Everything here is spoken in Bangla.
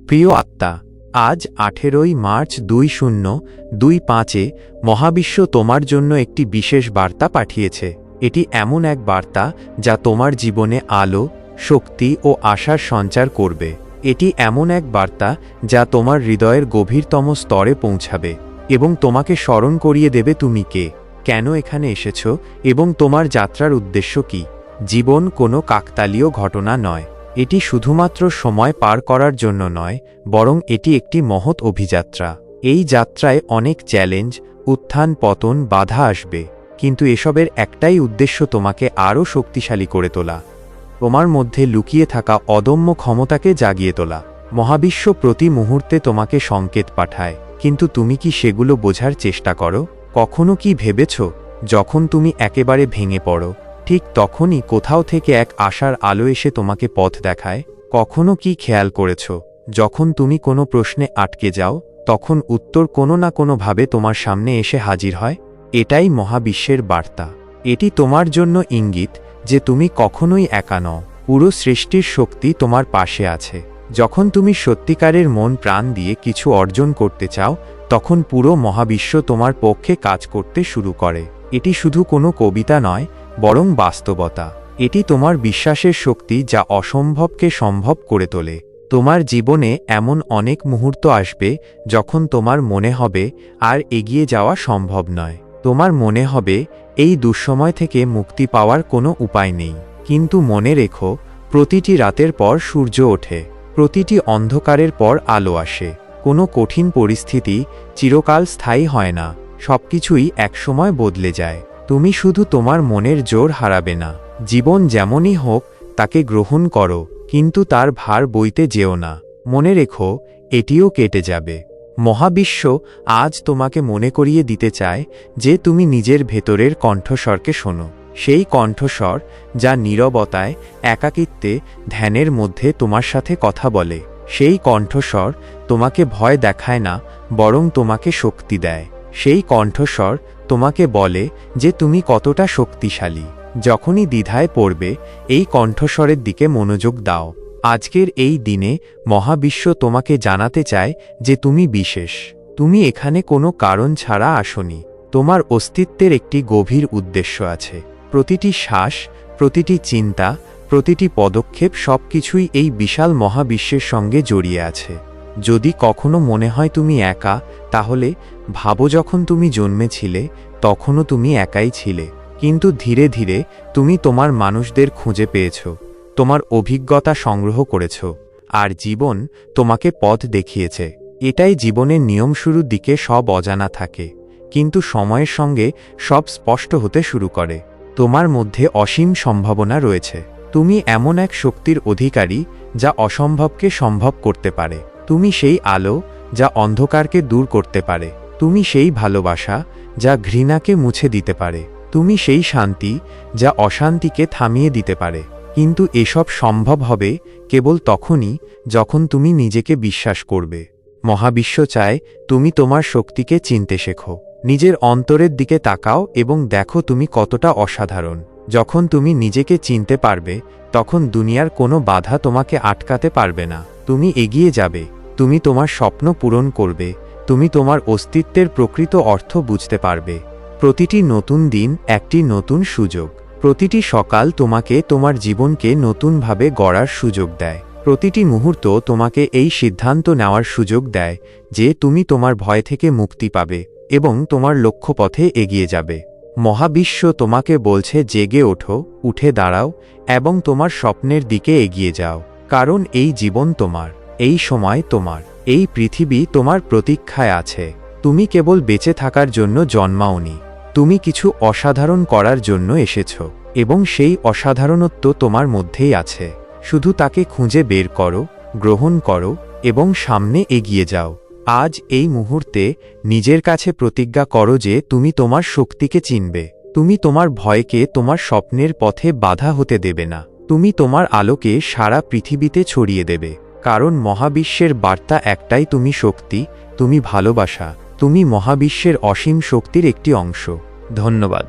প্রিয় আত্মা, আজ 18ই মার্চ 2025-এ মহাবিশ্ব তোমার জন্য একটি বিশেষ বার্তা পাঠিয়েছে। এটি এমন এক বার্তা যা তোমার জীবনে আলো, শক্তি ও আশার সঞ্চার করবে। এটি এমন এক বার্তা যা তোমার হৃদয়ের গভীরতম স্তরে পৌঁছাবে এবং তোমাকে স্মরণ করিয়ে দেবে তুমি কে, কেন এখানে এসেছ এবং তোমার যাত্রার উদ্দেশ্য কী। জীবন কোনো কাকতালীয় ঘটনা নয়। এটি শুধুমাত্র সময় পার করার জন্য নয়, বরং এটি একটি মহৎ অভিযাত্রা। এই যাত্রায় অনেক চ্যালেঞ্জ, উত্থান পতন, বাধা আসবে, কিন্তু এসবের একটাই উদ্দেশ্য তোমাকে আরও শক্তিশালী করে তোলা, তোমার মধ্যে লুকিয়ে থাকা অদম্য ক্ষমতাকে জাগিয়ে তোলা। মহাবিশ্ব প্রতি মুহূর্তে তোমাকে সংকেত পাঠায়, কিন্তু তুমি কি সেগুলো বোঝার চেষ্টা করো? কখনো কি ভেবেছ, যখন তুমি একেবারে ভেঙে পড়ো, ঠিক তখনই কোথাও থেকে এক আশার আলো এসে তোমাকে পথ দেখায়? কখনো কি খেয়াল করেছ, যখন তুমি কোনো প্রশ্নে আটকে যাও, তখন উত্তর কোনো না কোনোভাবে তোমার সামনে এসে হাজির হয়? এটাই মহাবিশ্বের বার্তা। এটি তোমার জন্য ইঙ্গিত যে তুমি কখনোই একা নও। পুরো সৃষ্টির শক্তি তোমার পাশে আছে। যখন তুমি সত্যিকারের মন প্রাণ দিয়ে কিছু অর্জন করতে চাও, তখন পুরো মহাবিশ্ব তোমার পক্ষে কাজ করতে শুরু করে। এটি শুধু কোনো কবিতা নয়, বরং বাস্তবতা। এটি তোমার বিশ্বাসের শক্তি যা অসম্ভবকে সম্ভব করে তোলে। তোমার জীবনে এমন অনেক মুহূর্ত আসবে যখন তোমার মনে হবে আর এগিয়ে যাওয়া সম্ভব নয়। তোমার মনে হবে এই দুঃসময় থেকে মুক্তি পাওয়ার কোনো উপায় নেই। কিন্তু মনে রেখো, প্রতিটি রাতের পর সূর্য ওঠে, প্রতিটি অন্ধকারের পর আলো আসে। কোনো কঠিন পরিস্থিতি চিরকাল স্থায়ী হয় না, সবকিছুই একসময় বদলে যায়। তুমি শুধু তোমার মনের জোর হারাবে না। জীবন যেমনই হোক তাকে গ্রহণ করো, কিন্তু তার ভার বইতে যেও না। মনে রেখো, এটিও কেটে যাবে। মহাবিশ্ব আজ তোমাকে মনে করিয়ে দিতে চায় যে তুমি নিজের ভেতরের কণ্ঠস্বরকে শোনো। সেই কণ্ঠস্বর যা নীরবতায়, একাকিত্বে, ধ্যানের মধ্যে তোমার সাথে কথা বলে। সেই কণ্ঠস্বর তোমাকে ভয় দেখায় না, বরং তোমাকে শক্তি দেয়। সেই কণ্ঠস্বর তোমাকে বলে যে তুমি কতটা শক্তিশালী। যখনই দ্বিধায় পড়বে, এই কণ্ঠস্বরের দিকে মনোযোগ দাও। আজকের এই দিনে মহাবিশ্ব তোমাকে জানাতে চায় যে তুমি বিশেষ। তুমি এখানে কোনো কারণ ছাড়া আসোনি। তোমার অস্তিত্বের একটি গভীর উদ্দেশ্য আছে। প্রতিটি শ্বাস, প্রতিটি চিন্তা, প্রতিটি পদক্ষেপ, সবকিছুই এই বিশাল মহাবিশ্বের সঙ্গে জড়িয়ে আছে। যদি কখনো মনে হয় তুমি একা, তাহলে ভাবো যখন তুমি জন্মেছিলে তখনও তুমি একাই ছিলে। কিন্তু ধীরে ধীরে তুমি তোমার মানুষদের খুঁজে পেয়েছ, তোমার অভিজ্ঞতা সংগ্রহ করেছ, আর জীবন তোমাকে পথ দেখিয়েছে। এটাই জীবনের নিয়ম। শুরুর দিকে সব অজানা থাকে, কিন্তু সময়ের সঙ্গে সব স্পষ্ট হতে শুরু করে। তোমার মধ্যে অসীম সম্ভাবনা রয়েছে। তুমি এমন এক শক্তির অধিকারী যা অসম্ভবকে সম্ভব করতে পারে। তুমি সেই আলো যা অন্ধকারকে দূর করতে পারে। তুমি সেই ভালোবাসা যা ঘৃণাকে মুছে দিতে পারে। তুমি সেই শান্তি যা অশান্তিকে থামিয়ে দিতে পারে। কিন্তু এসব সম্ভব হবে কেবল তখনই যখন তুমি নিজেকে বিশ্বাস করবে। মহাবিশ্ব চায় তুমি তোমার শক্তিকে চিনতে শেখো। নিজের অন্তরের দিকে তাকাও এবং দেখো তুমি কতটা অসাধারণ। যখন তুমি নিজেকে চিনতে পারবে, তখন দুনিয়ার কোনো বাধা তোমাকে আটকাতে পারবে না। তুমি এগিয়ে যাবে, তুমি তোমার স্বপ্ন পূরণ করবে, তুমি তোমার অস্তিত্বের প্রকৃত অর্থ বুঝতে পারবে। প্রতিটি নতুন দিন একটি নতুন সুযোগ। প্রতিটি সকাল তোমাকে তোমার জীবনকে নতুনভাবে গড়ার সুযোগ দেয়। প্রতিটি মুহূর্ত তোমাকে এই সিদ্ধান্ত নেওয়ার সুযোগ দেয় যে তুমি তোমার ভয় থেকে মুক্তি পাবে এবং তোমার লক্ষ্যপথে এগিয়ে যাবে। মহাবিশ্ব তোমাকে বলছে জেগে ওঠো, উঠে দাঁড়াও এবং তোমার স্বপ্নের দিকে এগিয়ে যাও। কারণ এই জীবন তোমার, এই সময় তোমার, এই পৃথিবী তোমার প্রতীক্ষায় আছে। তুমি কেবল বেঁচে থাকার জন্য জন্মাওনি, তুমি কিছু অসাধারণ করার জন্য এসেছ এবং সেই অসাধারণত্ব তোমার মধ্যেই আছে। শুধু তাকে খুঁজে বের করো, গ্রহণ করো এবং সামনে এগিয়ে যাও। আজ এই মুহূর্তে নিজের কাছে প্রতিজ্ঞা করো যে তুমি তোমার শক্তিকে চিনবে। তুমি তোমার ভয়কে তোমার স্বপ্নের পথে বাধা হতে দেবে না। তুমি তোমার আলোকে সারা পৃথিবীতে ছড়িয়ে দেবে। কারণ মহাবিশ্বের বার্তা একটাই, তুমি শক্তি, তুমি ভালোবাসা, তুমি মহাবিশ্বের অসীম শক্তির একটি অংশ। ধন্যবাদ।